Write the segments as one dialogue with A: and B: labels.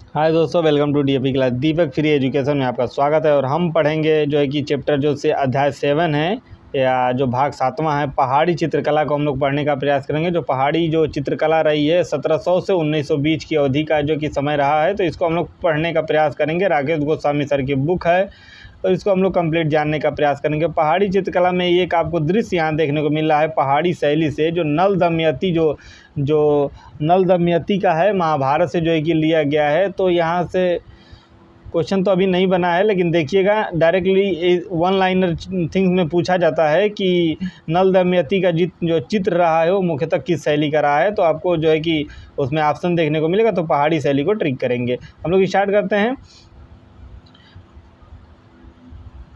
A: हाय दोस्तों, welcome to DAP class. Deepak free education में आपका स्वागत है। और हम पढ़ेंगे जो है कि चैप्टर जो से अध्याय 7 है या जो भाग 7वां है, पहाड़ी चित्रकला को हम लोग पढ़ने का प्रयास करेंगे। जो पहाड़ी जो चित्रकला रही है 1700 से 1900 बीच की अवधि का जो कि समय रहा है, तो इसको हम लोग पढ़ने का प्रयास करेंगे। राकेश गोस्वामी सर की बुक है, तो इसको हम लोग कंप्लीट जानने का प्रयास करेंगे। पहाड़ी चित्रकला में एक आपको दृश्य यहाँ देखने को मिल रहा है पहाड़ी शैली से, जो नल दमयंती जो नल दमयंती का है, महाभारत से जो है कि लिया गया है। तो यहाँ से क्वेश्चन तो अभी नहीं बना है, लेकिन देखिएगा डायरेक्टली वन लाइनर थिंग्स में पूछा जाता है कि नल दमयंती का जो चित्र रहा है वो मुख्यतः किस शैली का रहा है। तो आपको जो है कि उसमें ऑप्शन देखने को मिलेगा, तो पहाड़ी शैली को ट्रिक करेंगे। हम लोग स्टार्ट करते हैं।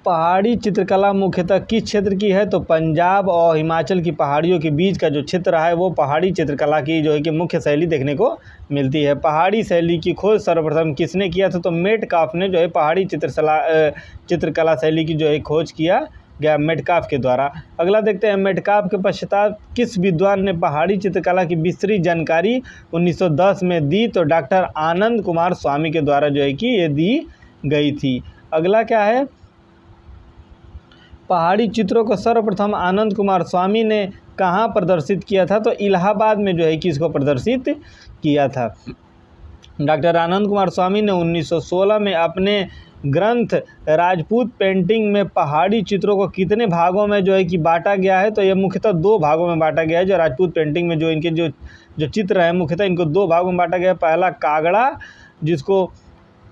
A: पहाड़ी चित्रकला मुख्यतः किस क्षेत्र की है? तो पंजाब और हिमाचल की पहाड़ियों के बीच का जो क्षेत्र है वो पहाड़ी चित्रकला की जो है कि मुख्य शैली देखने को मिलती है। पहाड़ी शैली की खोज सर्वप्रथम किसने किया था? तो मेटकाफ ने जो है पहाड़ी चित्रकला शैली की जो है खोज किया गया मेटकाफ के द्वारा। अगला देखते हैं, मेटकाफ के पश्चात किस विद्वान ने पहाड़ी चित्रकला की विस्तृत जानकारी 1910 में दी? तो डॉक्टर आनंद कुमार स्वामी के द्वारा जो है कि ये दी गई थी। अगला क्या है, पहाड़ी चित्रों को सर्वप्रथम आनंद कुमार स्वामी ने कहाँ प्रदर्शित किया था? तो इलाहाबाद में जो है कि इसको प्रदर्शित किया था। डॉक्टर आनंद कुमार स्वामी ने 1916 में अपने ग्रंथ राजपूत पेंटिंग में पहाड़ी चित्रों को कितने भागों में जो है कि बांटा गया है? तो ये मुख्यतः 2 भागों में बांटा गया है। जो राजपूत पेंटिंग में जो इनके जो चित्र हैं मुख्यतः इनको 2 भागों में बांटा गया है। पहला कागड़ा,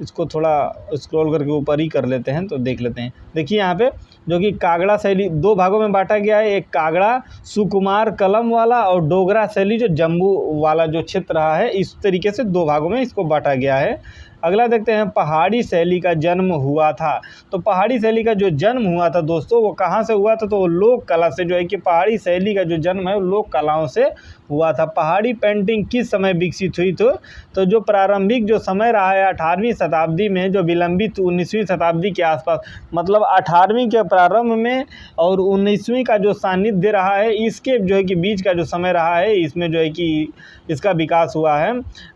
A: इसको थोड़ा स्क्रॉल करके ऊपर ही कर लेते हैं तो देख लेते हैं। देखिए यहाँ पे जो कि कागड़ा शैली 2 भागों में बांटा गया है। एक कागड़ा सुकुमार कलम वाला और डोगरा शैली जो जम्बू वाला जो क्षेत्र रहा है, इस तरीके से 2 भागों में इसको बांटा गया है। अगला देखते हैं, पहाड़ी शैली का जन्म हुआ था। तो पहाड़ी शैली का जो जन्म हुआ था दोस्तों वो कहाँ से हुआ था? तो वो लोक कला से जो है कि पहाड़ी शैली का जो जन्म है वो लोक कलाओं से हुआ था। पहाड़ी पेंटिंग किस समय विकसित हुई? तो जो प्रारंभिक जो समय रहा है 18वीं शताब्दी में, जो विलंबित 19वीं शताब्दी के आसपास, मतलब 18वीं के प्रारंभ में और 19वीं का जो सानिध्य रहा है, इसके जो है कि बीच का जो समय रहा है, इसमें जो है कि इसका विकास हुआ है।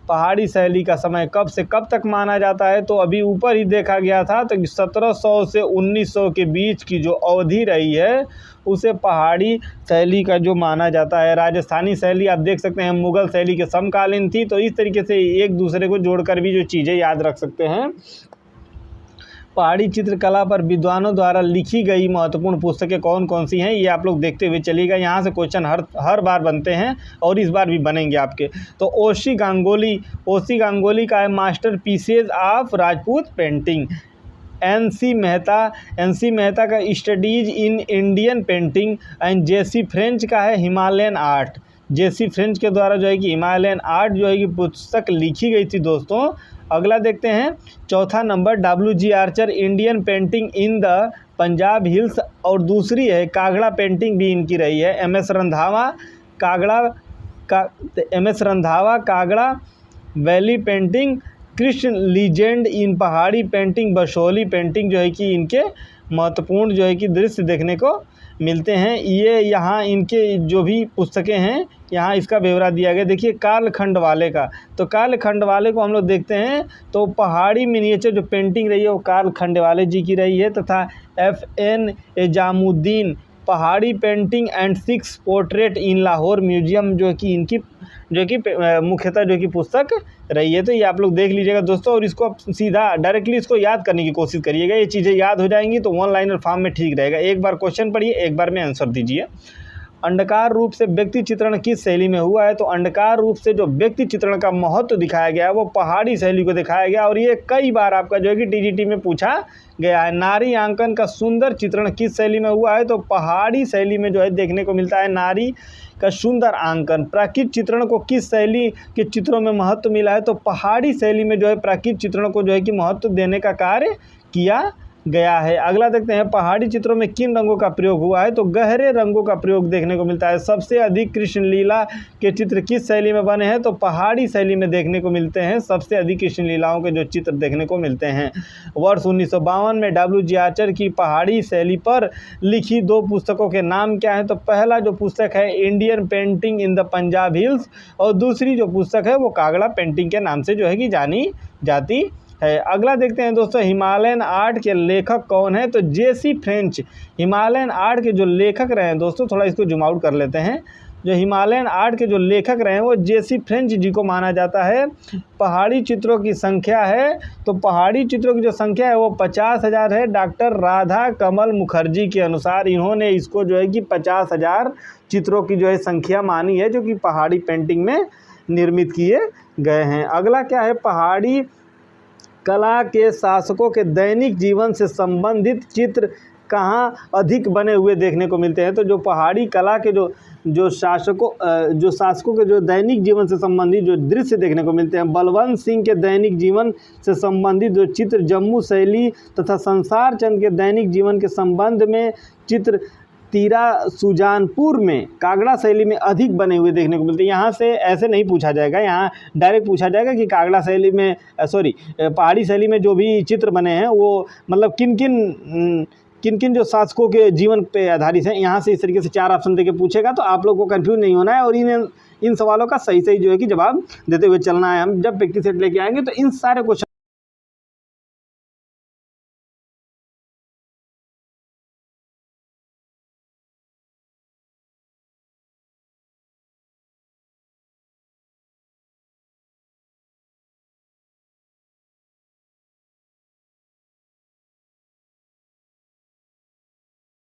A: पहाड़ी शैली का समय कब से कब तक माना जाता है? तो अभी ऊपर ही देखा गया था, तो 1700 से 1900 के बीच की जो अवधि रही है उसे पहाड़ी शैली का जो माना जाता है। राजस्थानी शैली आप देख सकते हैं मुग़ल शैली के समकालीन थी। तो इस तरीके से एक दूसरे को जोड़कर भी जो चीज़ें याद रख सकते हैं। पहाड़ी चित्रकला पर विद्वानों द्वारा लिखी गई महत्वपूर्ण पुस्तकें कौन कौन सी हैं, ये आप लोग देखते हुए चलिएगा। यहाँ से क्वेश्चन हर बार बनते हैं और इस बार भी बनेंगे आपके। तो ओशी गांगुली का है masterpieces of Rajput painting. N C Mehta का studies in Indian painting and J C French का है हिमालयन आर्ट। जेसी फ्रेंच के द्वारा जो है कि हिमालयन आर्ट जो है कि पुस्तक लिखी गई थी दोस्तों। अगला देखते हैं, चौथा number, WG Archer Indian painting in the Punjab hills, और दूसरी है कागड़ा पेंटिंग भी इनकी रही है। MS रंधावा कागड़ा valley painting, Krishna legend in Pahari painting, Basoli painting जो है कि इनके महत्वपूर्ण जो है कि दृश्य देखने को मिलते हैं। ये यहाँ इनके जो भी पुस्तकें हैं यहाँ इसका ब्यौरा दिया गया। देखिए कार्ल खंडवाले का, तो कार्ल खंडवाले को हम लोग देखते हैं तो पहाड़ी मिनिएचर जो पेंटिंग रही है वो कार्ल खंडवाले जी की रही है। तथा FN एजामुद्दीन पहाड़ी painting and 6 portrait in Lahore museum जो कि इनकी मुख्यतः जो कि पुस्तक रही है। तो ये आप लोग देख लीजिएगा दोस्तों, और इसको आप सीधा डायरेक्टली इसको याद करने की कोशिश करिएगा। ये चीज़ें याद हो जाएंगी तो वन लाइनर फॉर्म में ठीक रहेगा। एक बार क्वेश्चन पढ़िए, एक बार में आंसर दीजिए। अंडकार रूप से व्यक्ति चित्रण किस शैली में हुआ है? तो अंडकार रूप से जो व्यक्ति चित्रण का महत्व दिखाया गया है वो पहाड़ी शैली को दिखाया गया, और ये कई बार आपका जो है कि TGT में पूछा गया है। नारी आंकन का सुंदर चित्रण किस शैली में हुआ है? तो पहाड़ी शैली में जो है देखने को मिलता है नारी का सुंदर आंकन। प्राकृतिक चित्रण को किस शैली के चित्रों में महत्व मिला है? तो पहाड़ी शैली में जो है प्राकृतिक चित्रण को जो है कि महत्व देने का कार्य किया गया है। अगला देखते हैं, पहाड़ी चित्रों में किन रंगों का प्रयोग हुआ है, तो गहरे रंगों का प्रयोग देखने को मिलता है। सबसे अधिक कृष्ण लीला के चित्र किस शैली में बने हैं, तो पहाड़ी शैली में देखने को मिलते हैं। सबसे अधिक कृष्ण लीलाओं के जो चित्र देखने को मिलते हैं। वर्ष 1952 में W.G. आर्चर की पहाड़ी शैली पर लिखी 2 पुस्तकों के नाम क्या हैं, तो पहला जो पुस्तक है Indian painting in the Punjab hills, और दूसरी जो पुस्तक है वो कागड़ा पेंटिंग के नाम से जो है कि जानी जाती है। अगला देखते हैं दोस्तों, हिमालयन आर्ट के लेखक कौन है, तो J.C. फ्रेंच हिमालयन आर्ट के जो लेखक रहे हैं दोस्तों, थोड़ा इसको जूम आउट कर लेते हैं। जो हिमालयन आर्ट के जो लेखक रहे हैं वो J.C. फ्रेंच जी को माना जाता है। पहाड़ी चित्रों की संख्या है, तो पहाड़ी चित्रों की जो संख्या है वो 50,000 है। डॉक्टर राधा कमल मुखर्जी के अनुसार इन्होंने इसको जो है कि 50,000 चित्रों की जो है संख्या मानी है, जो कि पहाड़ी पेंटिंग में निर्मित किए गए हैं। अगला क्या है, पहाड़ी कला के शासकों के दैनिक जीवन से संबंधित चित्र कहाँ अधिक बने हुए देखने को मिलते हैं, तो जो पहाड़ी कला के जो शासकों के जो दैनिक जीवन से संबंधित जो दृश्य देखने को मिलते हैं, बलवंत सिंह के दैनिक जीवन से संबंधित जो चित्र जम्मू शैली तथा संसार चंद के दैनिक जीवन के संबंध में चित्र तीरा सुजानपुर में कागड़ा शैली में अधिक बने हुए देखने को मिलते हैं। यहाँ से ऐसे नहीं पूछा जाएगा, यहाँ डायरेक्ट पूछा जाएगा कि कागड़ा शैली में पहाड़ी शैली में जो भी चित्र बने हैं वो मतलब किन किन जो शासकों के जीवन पे आधारित हैं। यहाँ से इस तरीके से 4 ऑप्शन देके पूछेगा, तो आप लोग को कंफ्यूज नहीं होना है और इन सवालों का सही जो है कि जवाब देते हुए चलना है। हम जब प्रैक्टिस सेट लेके आएंगे तो इन सारे क्वेश्चन